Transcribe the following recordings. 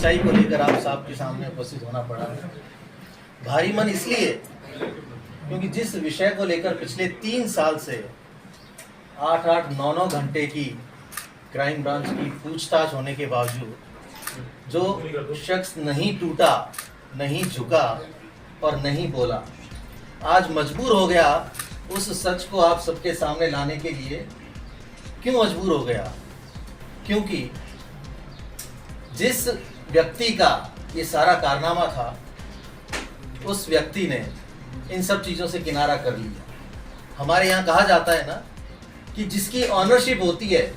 सच्चाई को लेकर आप साहब के सामने उपस्थित होना पड़ा। भारी मन इसलिए क्योंकि जिस विषय को लेकर पिछले 3 साल से 8-8, 9-9 घंटे की क्राइम ब्रांच की पूछताछ होने के बावजूद जो शख्स नहीं टूटा, नहीं झुका और नहीं बोला, आज मजबूर हो गया उस सच को आप सबके सामने लाने के लिए। क्यों मजबूर हो गया? क्योंकि जिस व्यक्ति का ये सारा कारनामा था, उस व्यक्ति ने इन सब चीज़ों से किनारा कर लिया। हमारे यहाँ कहा जाता है ना कि जिसकी ऑनरशिप होती है,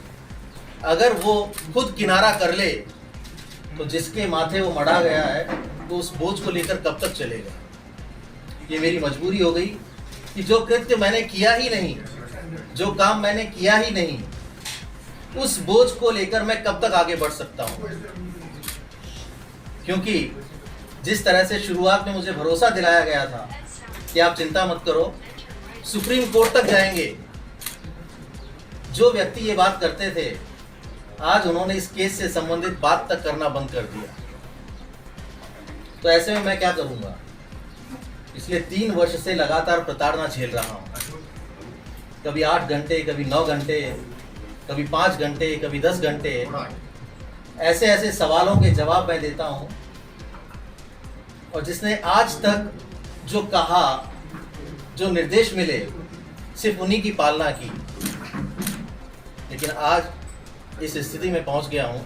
अगर वो खुद किनारा कर ले तो जिसके माथे वो मढ़ा गया है तो उस बोझ को लेकर कब तक चलेगा। ये मेरी मजबूरी हो गई कि जो कृत्य मैंने किया ही नहीं, जो काम मैंने किया ही नहीं, उस बोझ को लेकर मैं कब तक आगे बढ़ सकता हूँ। क्योंकि जिस तरह से शुरुआत में मुझे भरोसा दिलाया गया था कि आप चिंता मत करो, सुप्रीम कोर्ट तक जाएंगे, जो व्यक्ति ये बात करते थे आज उन्होंने इस केस से संबंधित बात तक करना बंद कर दिया। तो ऐसे में मैं क्या करूँगा? इसलिए 3 वर्ष से लगातार प्रताड़ना झेल रहा हूँ। कभी 8 घंटे, कभी 9 घंटे, कभी 5 घंटे, कभी 10 घंटे, ऐसे ऐसे सवालों के जवाब मैं देता हूँ। और जिसने आज तक जो कहा, जो निर्देश मिले, सिर्फ उन्हीं की पालना की। लेकिन आज इस स्थिति में पहुँच गया हूँ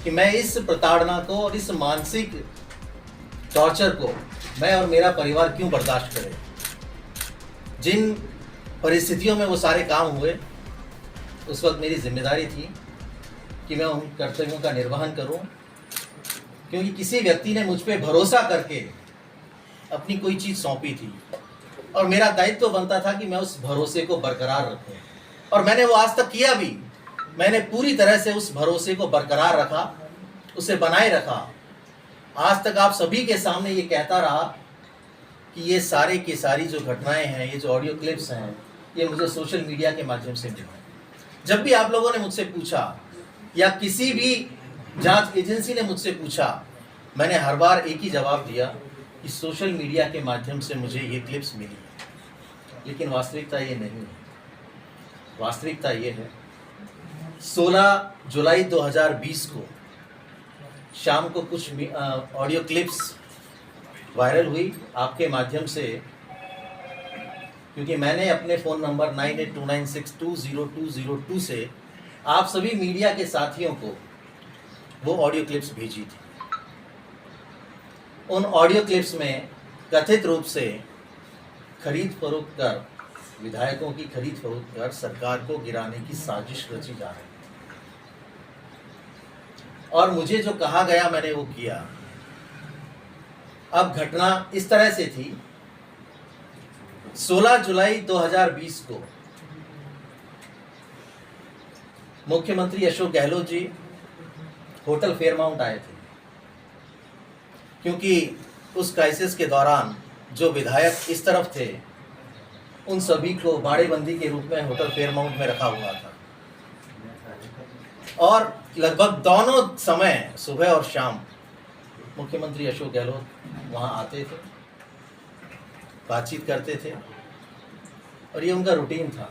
कि मैं इस प्रताड़ना को और इस मानसिक टॉर्चर को मैं और मेरा परिवार क्यों बर्दाश्त करें। जिन परिस्थितियों में वो सारे काम हुए, उस वक्त मेरी जिम्मेदारी थी कि मैं उन कर्तव्यों का निर्वहन करूं, क्योंकि किसी व्यक्ति ने मुझ पर भरोसा करके अपनी कोई चीज़ सौंपी थी और मेरा दायित्व बनता था कि मैं उस भरोसे को बरकरार रखूं। और मैंने वो आज तक किया भी। मैंने पूरी तरह से उस भरोसे को बरकरार रखा, उसे बनाए रखा। आज तक आप सभी के सामने ये कहता रहा कि ये सारे की सारी जो घटनाएं हैं, ये जो ऑडियो क्लिप्स हैं, ये मुझे सोशल मीडिया के माध्यम से मिला। जब भी आप लोगों ने मुझसे पूछा या किसी भी जांच एजेंसी ने मुझसे पूछा, मैंने हर बार एक ही जवाब दिया कि सोशल मीडिया के माध्यम से मुझे ये क्लिप्स मिली। लेकिन वास्तविकता ये नहीं है। वास्तविकता ये है, 16 जुलाई 2020 को शाम को कुछ ऑडियो क्लिप्स वायरल हुई आपके माध्यम से, क्योंकि मैंने अपने फ़ोन नंबर 9829620202 से आप सभी मीडिया के साथियों को वो ऑडियो क्लिप्स भेजी थी। उन ऑडियो क्लिप्स में कथित रूप से खरीद फरोख्त कर, विधायकों की खरीद फरोख्त कर सरकार को गिराने की साजिश रची जा रही है। और मुझे जो कहा गया मैंने वो किया। अब घटना इस तरह से थी, 16 जुलाई 2020 को मुख्यमंत्री अशोक गहलोत जी होटल फेयरमाउंट आए थे, क्योंकि उस क्राइसिस के दौरान जो विधायक इस तरफ थे उन सभी को बाड़ेबंदी के रूप में होटल फेयरमाउंट में रखा हुआ था। और लगभग दोनों समय, सुबह और शाम, मुख्यमंत्री अशोक गहलोत वहाँ आते थे, बातचीत करते थे और ये उनका रूटीन था।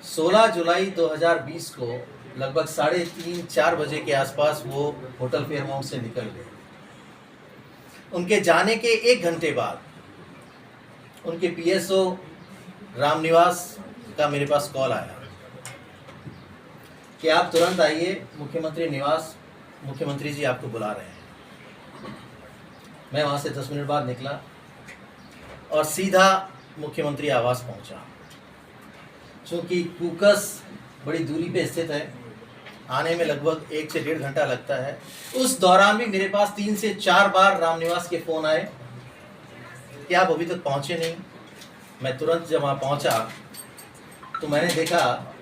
16 जुलाई 2020 को लगभग 3:30-4 बजे के आसपास वो होटल फेयरमाउंट से निकल गए। उनके जाने के 1 घंटे बाद उनके पीएसओ रामनिवास का मेरे पास कॉल आया कि आप तुरंत आइए मुख्यमंत्री निवास, मुख्यमंत्री जी आपको बुला रहे हैं। मैं वहाँ से 10 मिनट बाद निकला और सीधा मुख्यमंत्री आवास पहुँचा। चूँकि कुकस बड़ी दूरी पे स्थित है, आने में लगभग 1 से 1.5 घंटा लगता है। उस दौरान भी मेरे पास 3 से 4 बार रामनिवास के फ़ोन आए कि आप अभी तक पहुँचे नहीं। मैं तुरंत जब वहाँ पहुँचा तो मैंने देखा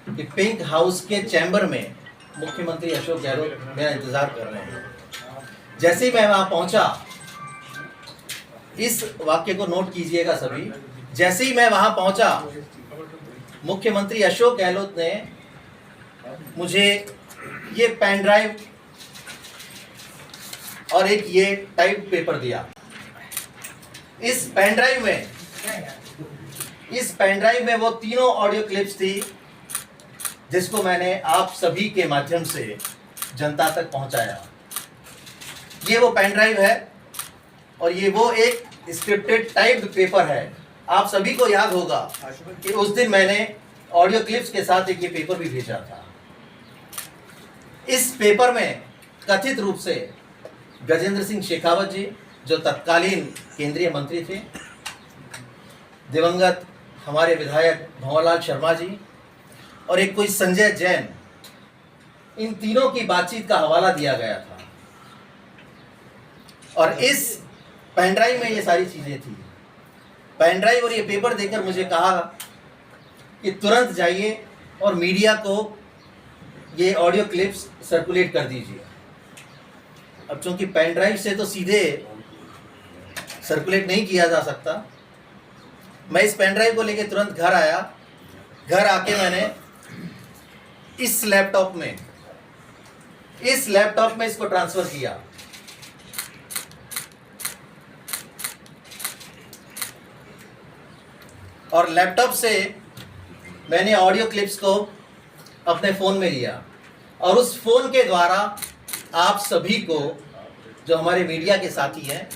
कि पिंक हाउस के चैम्बर में मुख्यमंत्री अशोक गहलोत मेरा इंतज़ार कर रहे हैं। जैसे ही मैं वहाँ पहुँचा, इस वाक्य को नोट कीजिएगा सभी, जैसे ही मैं वहाँ पहुँचा, मुख्यमंत्री अशोक गहलोत ने मुझे ये पेन ड्राइव और एक ये टाइप पेपर दिया। इस पेन ड्राइव में वो तीनों ऑडियो क्लिप्स थी जिसको मैंने आप सभी के माध्यम से जनता तक पहुंचाया। ये वो पेन ड्राइव है और ये वो एक स्क्रिप्टेड टाइप्ड पेपर है। आप सभी को याद होगा कि उस दिन मैंने ऑडियो क्लिप्स के साथ एक ये पेपर भी भेजा था। इस पेपर में कथित रूप से गजेंद्र सिंह शेखावत जी, जो तत्कालीन केंद्रीय मंत्री थे, दिवंगत हमारे विधायक भंवरलाल शर्मा जी और एक कोई संजय जैन, इन तीनों की बातचीत का हवाला दिया गया था। और इस पेन ड्राइव में ये सारी चीजें थी। पेन ड्राइव और ये पेपर देकर मुझे कहा कि तुरंत जाइए और मीडिया को ये ऑडियो क्लिप्स सर्कुलेट कर दीजिए। अब चूंकि पेन ड्राइव से तो सीधे सर्कुलेट नहीं किया जा सकता, मैं इस पेन ड्राइव को लेकर तुरंत घर आया। घर आके मैंने इस लैपटॉप में इसको ट्रांसफर किया। और लैपटॉप से मैंने ऑडियो क्लिप्स को अपने फ़ोन में लिया और उस फ़ोन के द्वारा आप सभी को, जो हमारे मीडिया के साथी हैं,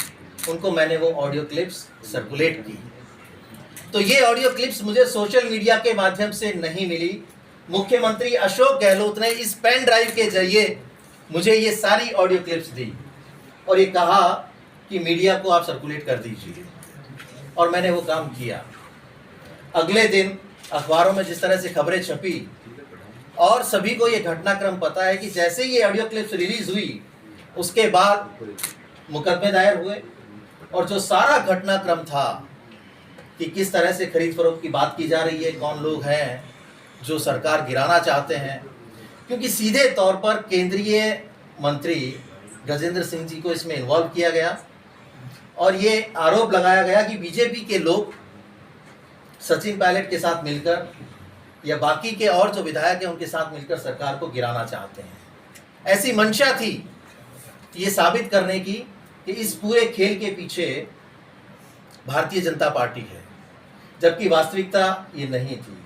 उनको मैंने वो ऑडियो क्लिप्स सर्कुलेट की। तो ये ऑडियो क्लिप्स मुझे सोशल मीडिया के माध्यम से नहीं मिली। मुख्यमंत्री अशोक गहलोत ने इस पेन ड्राइव के जरिए मुझे ये सारी ऑडियो क्लिप्स दी और ये कहा कि मीडिया को आप सर्कुलेट कर दीजिए, और मैंने वो काम किया। अगले दिन अखबारों में जिस तरह से खबरें छपी और सभी को ये घटनाक्रम पता है कि जैसे ये ऑडियो क्लिप्स रिलीज हुई उसके बाद मुकदमे दायर हुए और जो सारा घटनाक्रम था कि किस तरह से खरीद फरोख्त की बात की जा रही है, कौन लोग हैं जो सरकार गिराना चाहते हैं, क्योंकि सीधे तौर पर केंद्रीय मंत्री गजेंद्र सिंह जी को इसमें इन्वॉल्व किया गया और ये आरोप लगाया गया कि बीजेपी के लोग सचिन पायलट के साथ मिलकर या बाकी के और जो विधायक हैं उनके साथ मिलकर सरकार को गिराना चाहते हैं। ऐसी मंशा थी ये साबित करने की कि इस पूरे खेल के पीछे भारतीय जनता पार्टी है, जबकि वास्तविकता ये नहीं थी।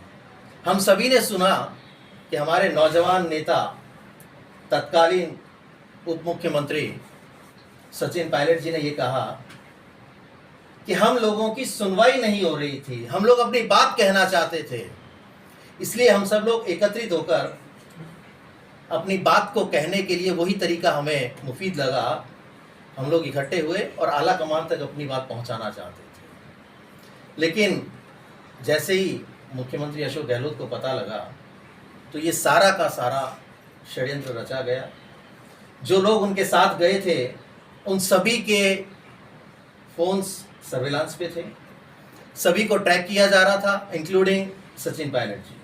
हम सभी ने सुना कि हमारे नौजवान नेता तत्कालीन उप मुख्यमंत्री सचिन पायलट जी ने ये कहा कि हम लोगों की सुनवाई नहीं हो रही थी, हम लोग अपनी बात कहना चाहते थे, इसलिए हम सब लोग एकत्रित होकर अपनी बात को कहने के लिए वही तरीका हमें मुफीद लगा, हम लोग इकट्ठे हुए और आला कमान तक अपनी बात पहुंचाना चाहते थे। लेकिन जैसे ही मुख्यमंत्री अशोक गहलोत को पता लगा तो ये सारा का सारा षड्यंत्र रचा गया। जो लोग उनके साथ गए थे उन सभी के फोन्स सर्विलांस पे थे, सभी को ट्रैक किया जा रहा था, इंक्लूडिंग सचिन पायलट जी।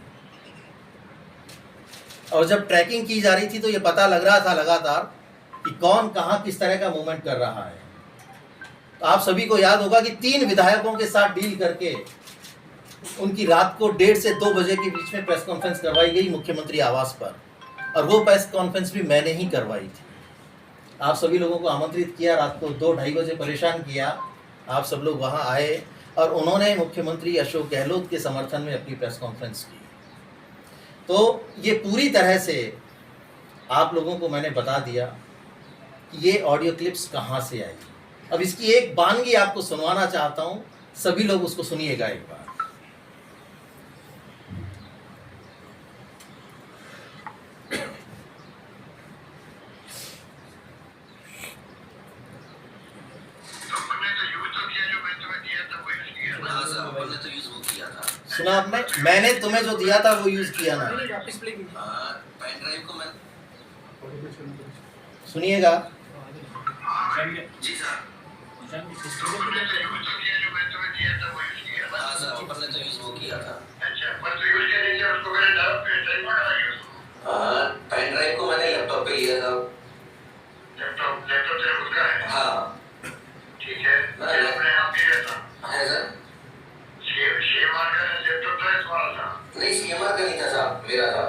और जब ट्रैकिंग की जा रही थी तो ये पता लग रहा था लगातार कि कौन कहाँ किस तरह का मूवमेंट कर रहा है। तो आप सभी को याद होगा कि 3 विधायकों के साथ डील करके उनकी रात को 1:30 से 2 बजे के बीच में प्रेस कॉन्फ्रेंस करवाई गई मुख्यमंत्री आवास पर, और वो प्रेस कॉन्फ्रेंस भी मैंने ही करवाई थी। आप सभी लोगों को आमंत्रित किया, रात को 2-2:30 बजे परेशान किया, आप सब लोग वहाँ आए और उन्होंने मुख्यमंत्री अशोक गहलोत के समर्थन में अपनी प्रेस कॉन्फ्रेंस की। तो ये पूरी तरह से आप लोगों को मैंने बता दिया कि ये ऑडियो क्लिप्स कहाँ से आई। अब इसकी एक बानगी आपको सुनवाना चाहता हूँ, सभी लोग उसको सुनिएगा एक बार। सुना आपने? मैंने तुम्हें जो दिया था वो यूज किया ना। पेन ड्राइव को मैं सुनिएगा। जी सर। हाँ सर, ऊपर ने तो यूज वो किया था। पेन ड्राइव को मैंने लैपटॉप पे लिया था। लैपटॉप तेरा खुद का है? हाँ। ठीक है। मैं अपने आप ही रहता। है सर। सीएमआर का लैपटॉप था तुम्हारा था? नहीं, सीएमआर का नहीं था साहब, मेरा था।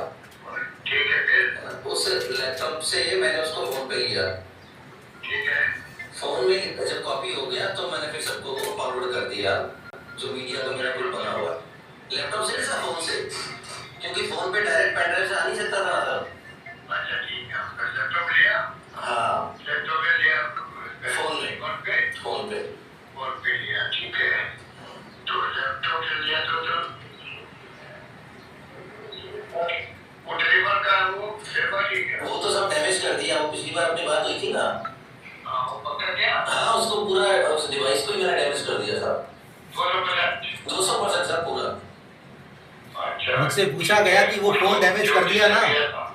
ठीक है, फिर उस लैपटॉप से मैंने उसको फोन पे लिया। ठीक है। फोन में जब कॉपी हो गया तो मैंने फिर सबको फॉरवर्ड कर दिया, जो मीडिया का मेरा ग्रुप बना हुआ। लैपटॉप से नहीं सर, फोन से, क्योंकि फोन पे डायरेक्ट पेन ड्राइव से आ नहीं सकता था सर। अच्छा ठीक है, लैपटॉप लिया? हाँ लैपटॉप में लिया, फोन में, फोन पे? फोन पे लिया, ठीक है। तो लैपटॉप से लिया तो वो डिलीवर का वो सेवा ठीक है। वो तो सब डैमेज कर दिया, वो पिछली बार अपनी बात हुई थी ना। हाँ वो पक्का क्या? हाँ उसको पूरा, उस डिवाइस को ही मैंने डैमेज कर दिया था 200% सर पूरा। अच्छा, मुझसे पूछा गया कि वो फोन डैमेज कर दिया ना।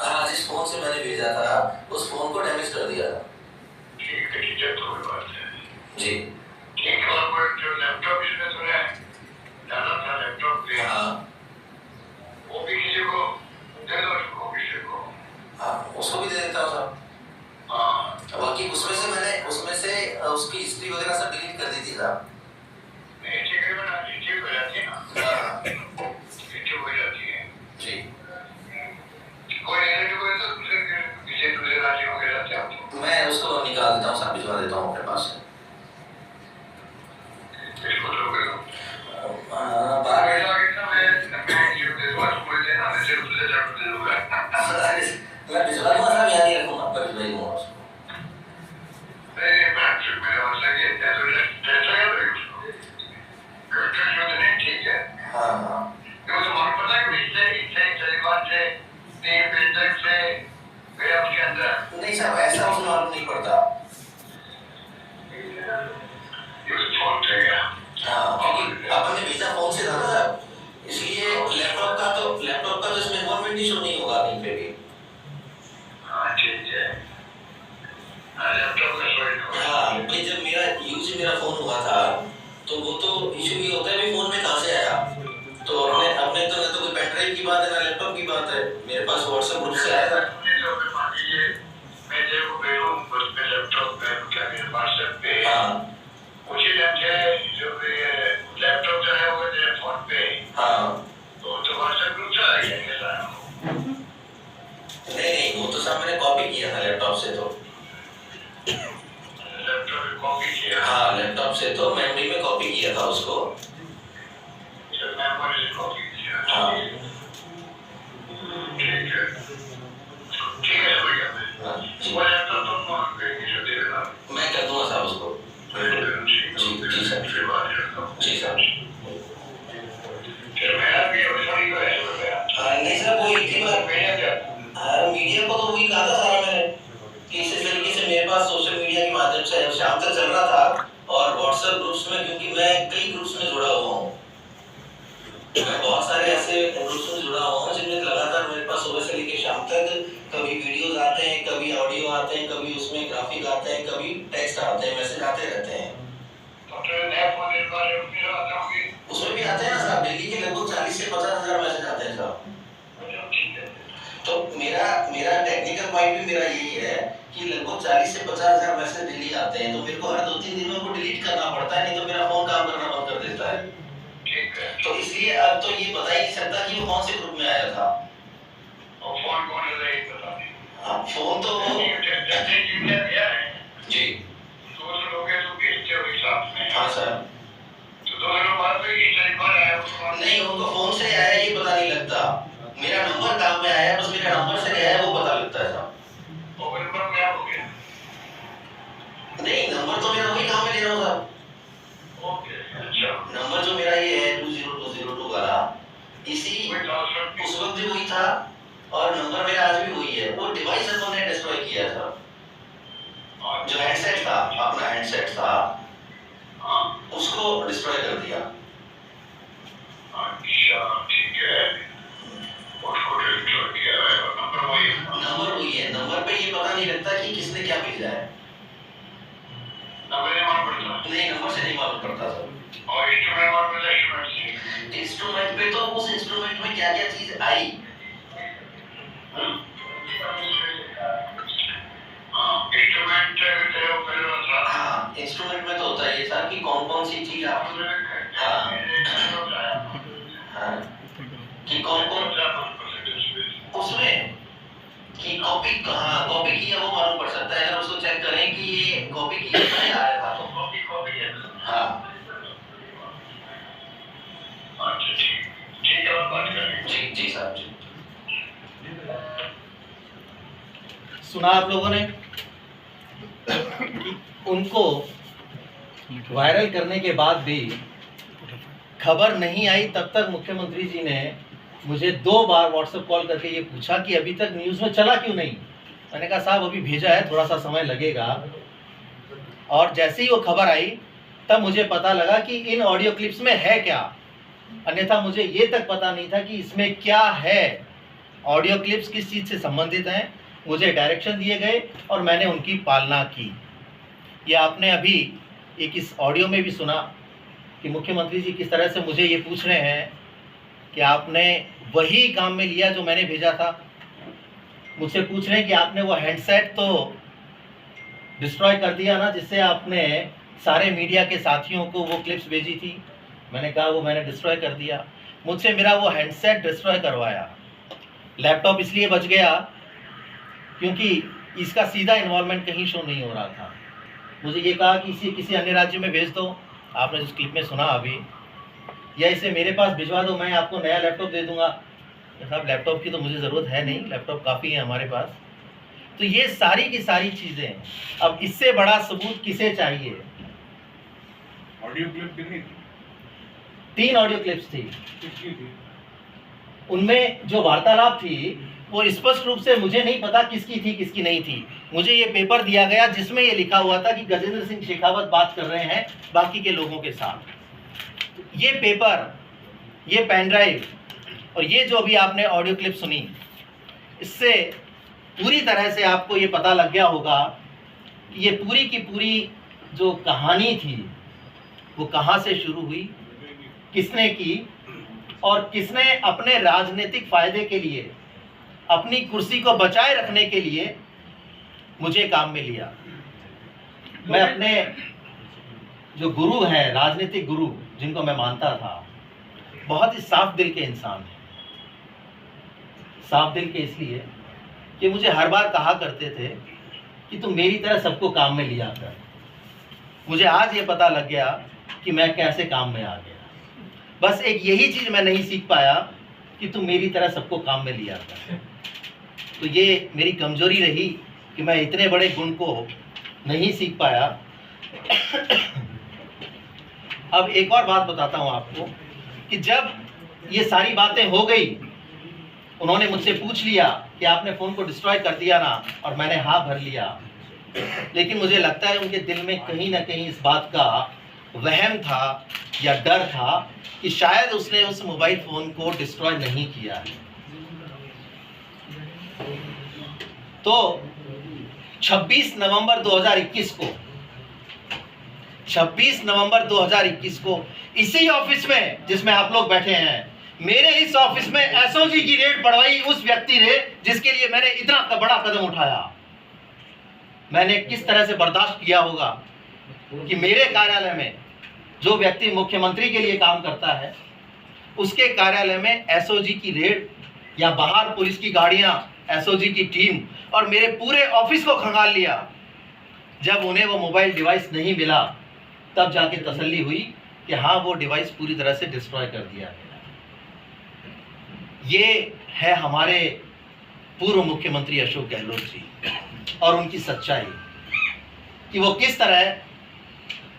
हाँ जिस फोन से मैंने भेजा था उस फोन को डैमेज कर दिया था। ठीक है, तो कोई बात है जी ठीक है। और जो लैपटॉप इसमें तो है डाला था लैपटॉप पे, हाँ वो भी किसी को दे दो, उसको किसी को। हाँ उसको भी दे देता हूँ सर। हाँ बाकी उसमें से मैंने उसकी हिस्ट्री वगैरह सब डिलीट कर दी थी सर। नहीं ठीक है ना, ठीक हो जाती है ना। हाँ ठीक हो जाती है जी। कोई नहीं, कोई तो दूसरे राज्यों के जाते हैं, मैं उसको निकाल देता हूँ सर, भिजवा देता हूँ अपने पास से। इसको तो करो। बाहर मैं भिजवा दूंगा सर, याद ही रखूंगा, पर भिजवा ही दूंगा उसको। हाँ हाँ नहीं सर, ऐसा उसमें मालूम नहीं पड़ता। हाँ क्योंकि अपन ने भेजा फोन से था ना सर, इसलिए लैपटॉप का तो इसमें इन्वॉल्वमेंट ही शो नहीं होगा कहीं पे भी। हाँ भाई जब मेरा फोन हुआ था तो वो तो इशू ये होता है भाई फोन में कहाँ से आया। तो अपने तो ना तो कोई पेन ड्राइव की बात है ना लैपटॉप की बात है, मेरे पास व्हाट्सएप ग्रुप से आया था। हाँ उसी टाइम से जो लैपटॉप जो है वो फोन पे, हाँ तो व्हाट्सएप ग्रुप से आ गया कैसा? नहीं वो तो सब मैंने कॉपी किया था लैपटॉप से, तो लैपटॉप में कॉपी किया? हाँ लैपटॉप से तो मेमोरी में कॉपी किया था उसको। मेमोरी से कॉपी किया? हाँ ठीक है भैया, वो लैपटॉप तुम किसे दे देना, मैं कर दूंगा साहब उसको। जी सर, जी सर। नहीं सर वो एक ही बार मीडिया को तो वही कहा था सारा मैंने कि इस तरीके से मेरे पास सोशल मीडिया के माध्यम से शाम तक चल रहा था, और व्हाट्सएप ग्रुप्स में, क्योंकि मैं कई ग्रुप्स में जुड़ा हुआ हूँ, मैं बहुत सारे ऐसे ग्रुप्स में जुड़ा हुआ हूँ जिनमें लगातार मेरे पास सुबह से लेकर शाम तक कभी वीडियोस आते हैं, कभी ऑडियो आते हैं, कभी उसमें ग्राफिक आते हैं, कभी टेक्स्ट आते हैं, मैसेज आते रहते हैं। उसमें भी आते हैं ना साहब, डेली के लगभग 40 से 50 हजार मैसेज आते हैं साहब। तो मेरा टेक्निकल पॉइंट भी मेरा यही है कि लगभग 40 से 50 हजार मैसेज डेली आते हैं, तो मेरे को हर 2-3 दिन में उनको डिलीट करना पड़ता है, नहीं तो मेरा फोन काम करना बंद कर देता है। तो इसलिए अब तो ये बता ही नहीं सकता कि वो कौन से ग्रुप में आया था। फोन कौन है ये बता दें। हाँ फोन तो जी दो लोग हैं जो भेजते हो साथ में। हाँ सर। तो दो लोग बात में ये टेलीफोन आया नहीं, उनको फोन से आया ये पता नहीं लगता, मेरा नंबर काम में आया, बस मेरा नंबर से गया है वो पता लगता है साहब। वो नंबर क्या हो गया? नहीं नंबर तो मेरा वही काम में ले रहा हूँ साहब। ओके अच्छा, नंबर जो मेरा ये है 20202 वाला, इसी उस वक्त भी वही था और नंबर मेरा आज भी वही है। वो डिवाइस उन्होंने डिस्ट्रॉय किया था, जो हैंडसेट था, अपना हैंडसेट था, उसको डिस्ट्रॉय कर दिया। अच्छा ठीक है, उसको डिस्ट्रॉय किया है, नंबर वही है, नंबर पे ये पता नहीं लगता कि किसने क्या भेजा है। नंबर नहीं मालूम पड़ता? नहीं नंबर से नहीं मालूम पड़ता सर। और इंस्ट्रूमेंट मालूम पड़ता? इंस्ट्रूमेंट पे तो उस इंस्ट्रूमेंट में क्या क्या चीज आई, इंस्ट्रूमेंट में तो होता है ये सर कि कौन कौन सी चीज आप कि कौन उसमें कि कॉपी किया वो मालूम पड़ सकता है, अगर उसको चेक करें कि ये कॉपी किया है सुना आप लोगों ने कि उनको वायरल करने के बाद भी खबर नहीं आई, तब तक मुख्यमंत्री जी ने मुझे 2 बार व्हाट्सएप कॉल करके ये पूछा कि अभी तक न्यूज़ में चला क्यों नहीं। मैंने कहा साहब अभी भेजा है, थोड़ा सा समय लगेगा। और जैसे ही वो खबर आई तब मुझे पता लगा कि इन ऑडियो क्लिप्स में है क्या, अन्यथा मुझे ये तक पता नहीं था कि इसमें क्या है। ऑडियो क्लिप्स किस चीज़ से संबंधित हैं, मुझे डायरेक्शन दिए गए और मैंने उनकी पालना की। ये आपने अभी एक इस ऑडियो में भी सुना कि मुख्यमंत्री जी किस तरह से मुझे ये पूछ रहे हैं कि आपने वही काम में लिया जो मैंने भेजा था। मुझसे पूछ रहे हैं कि आपने वो हैंडसेट तो डिस्ट्रॉय कर दिया ना, जिससे आपने सारे मीडिया के साथियों को वो क्लिप्स भेजी थी। मैंने कहा वो मैंने डिस्ट्रॉय कर दिया। मुझसे मेरा वो हैंडसेट डिस्ट्रॉय करवाया। लैपटॉप इसलिए बच गया क्योंकि इसका सीधा इन्वॉल्वमेंट कहीं शो नहीं हो रहा था। मुझे ये कहा कि इसे किसी अन्य राज्य में भेज दो, आपने जिस क्लिप में सुना अभी, या इसे मेरे पास भिजवा दो, मैं आपको नया लैपटॉप दे दूंगा। साहब लैपटॉप की तो मुझे ज़रूरत है नहीं, लैपटॉप काफ़ी है हमारे पास। तो ये सारी की सारी चीज़ें, अब इससे बड़ा सबूत किसे चाहिए। ऑडियो क्लिप कितनी थी? 3 ऑडियो क्लिप्स थी। किसकी थी? उनमें जो वार्तालाप थी वो स्पष्ट रूप से मुझे नहीं पता किसकी थी किसकी नहीं थी। मुझे ये पेपर दिया गया जिसमें ये लिखा हुआ था कि गजेंद्र सिंह शेखावत बात कर रहे हैं बाकी के लोगों के साथ। ये पेपर, ये पेन ड्राइव और ये जो अभी आपने ऑडियो क्लिप सुनी, इससे पूरी तरह से आपको ये पता लग गया होगा कि ये पूरी की पूरी जो कहानी थी वो कहाँ से शुरू हुई, किसने की और किसने अपने राजनीतिक फायदे के लिए, अपनी कुर्सी को बचाए रखने के लिए मुझे काम में लिया। मैं अपने जो गुरु हैं, राजनीतिक गुरु जिनको मैं मानता था, बहुत ही साफ दिल के इंसान हैं। साफ दिल के इसलिए कि मुझे हर बार कहा करते थे कि तुम मेरी तरह सबको काम में लिया कर। मुझे आज ये पता लग गया कि मैं कैसे काम में आ गया। बस एक यही चीज़ मैं नहीं सीख पाया कि तुम मेरी तरह सबको काम में लिया कर। तो ये मेरी कमजोरी रही कि मैं इतने बड़े गुण को नहीं सीख पाया। अब एक और बात बताता हूँ आपको कि जब ये सारी बातें हो गई, उन्होंने मुझसे पूछ लिया कि आपने फ़ोन को डिस्ट्रॉय कर दिया ना, और मैंने हाँ भर लिया। लेकिन मुझे लगता है उनके दिल में कहीं ना कहीं इस बात का वहम था या डर था कि शायद उसने उस मोबाइल फ़ोन को डिस्ट्रॉय नहीं किया है। तो 26 नवंबर 2021 को इसी ऑफिस में जिसमें आप लोग बैठे हैं, मेरे इस ऑफिस में एसओजी की रेड पड़वाई उस व्यक्ति ने जिसके लिए मैंने इतना बड़ा कदम उठाया। मैंने किस तरह से बर्दाश्त किया होगा कि मेरे कार्यालय में जो व्यक्ति मुख्यमंत्री के लिए काम करता है, उसके कार्यालय में एसओजी की रेड, या बाहर पुलिस की गाड़ियां, एसओजी की टीम और मेरे पूरे ऑफिस को खंगाल लिया। जब उन्हें वो मोबाइल डिवाइस नहीं मिला तब जाके तसल्ली हुई कि हाँ, वो डिवाइस पूरी तरह से डिस्ट्रॉय कर दिया गया। ये है हमारे पूर्व मुख्यमंत्री अशोक गहलोत जी और उनकी सच्चाई कि वो किस तरह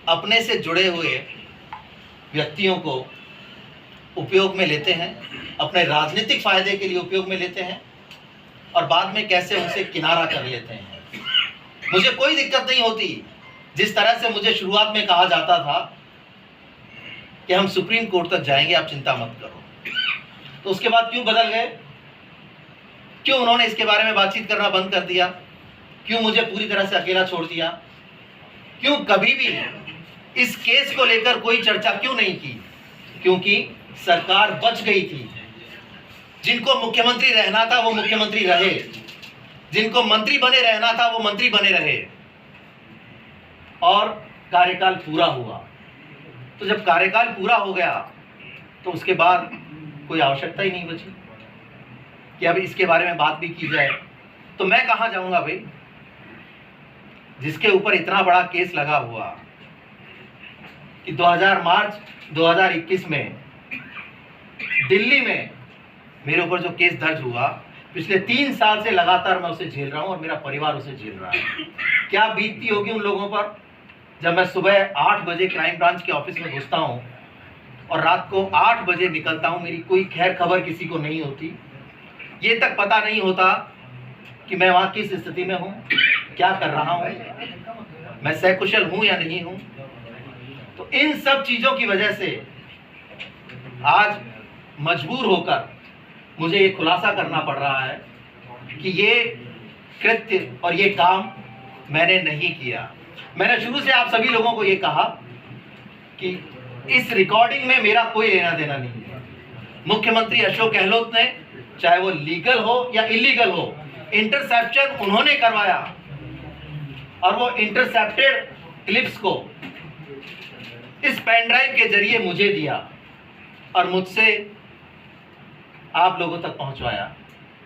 अपने से जुड़े हुए व्यक्तियों को उपयोग में लेते हैं, अपने राजनीतिक फायदे के लिए उपयोग में लेते हैं और बाद में कैसे उनसे किनारा कर लेते हैं। मुझे कोई दिक्कत नहीं होती जिस तरह से मुझे शुरुआत में कहा जाता था कि हम सुप्रीम कोर्ट तक जाएंगे, आप चिंता मत करो। तो उसके बाद क्यों बदल गए? क्यों उन्होंने इसके बारे में बातचीत करना बंद कर दिया? क्यों मुझे पूरी तरह से अकेला छोड़ दिया? क्यों कभी भी इस केस को लेकर कोई चर्चा क्यों नहीं की? क्योंकि सरकार बच गई थी। जिनको मुख्यमंत्री रहना था वो मुख्यमंत्री रहे, जिनको मंत्री बने रहना था वो मंत्री बने रहे और कार्यकाल पूरा हुआ। तो जब कार्यकाल पूरा हो गया तो उसके बाद कोई आवश्यकता ही नहीं बची कि अब इसके बारे में बात भी की जाए। तो मैं कहाँ जाऊंगा भाई, जिसके ऊपर इतना बड़ा केस लगा हुआ कि 2000 मार्च 2021 में दिल्ली में मेरे ऊपर जो केस दर्ज हुआ, पिछले 3 साल से लगातार मैं उसे झेल रहा हूं और मेरा परिवार उसे झेल रहा है। क्या बीतती होगी उन लोगों पर जब मैं सुबह 8 बजे क्राइम ब्रांच के ऑफिस में घुसता हूं और रात को 8 बजे निकलता हूं, मेरी कोई खैर खबर किसी को नहीं होती, ये तक पता नहीं होता कि मैं वहां किस स्थिति में हूं, क्या कर रहा हूं, मैं सकुशल हूं या नहीं हूं। तो इन सब चीजों की वजह से आज मजबूर होकर मुझे ये खुलासा करना पड़ रहा है कि ये कृत्य और ये काम मैंने नहीं किया। मैंने शुरू से आप सभी लोगों को ये कहा कि इस रिकॉर्डिंग में मेरा कोई लेना देना नहीं है। मुख्यमंत्री अशोक गहलोत ने, चाहे वो लीगल हो या इलीगल हो, इंटरसेप्शन उन्होंने करवाया और वो इंटरसेप्टेड क्लिप्स को इस पेन ड्राइव के जरिए मुझे दिया और मुझसे आप लोगों तक पहुंचवाया।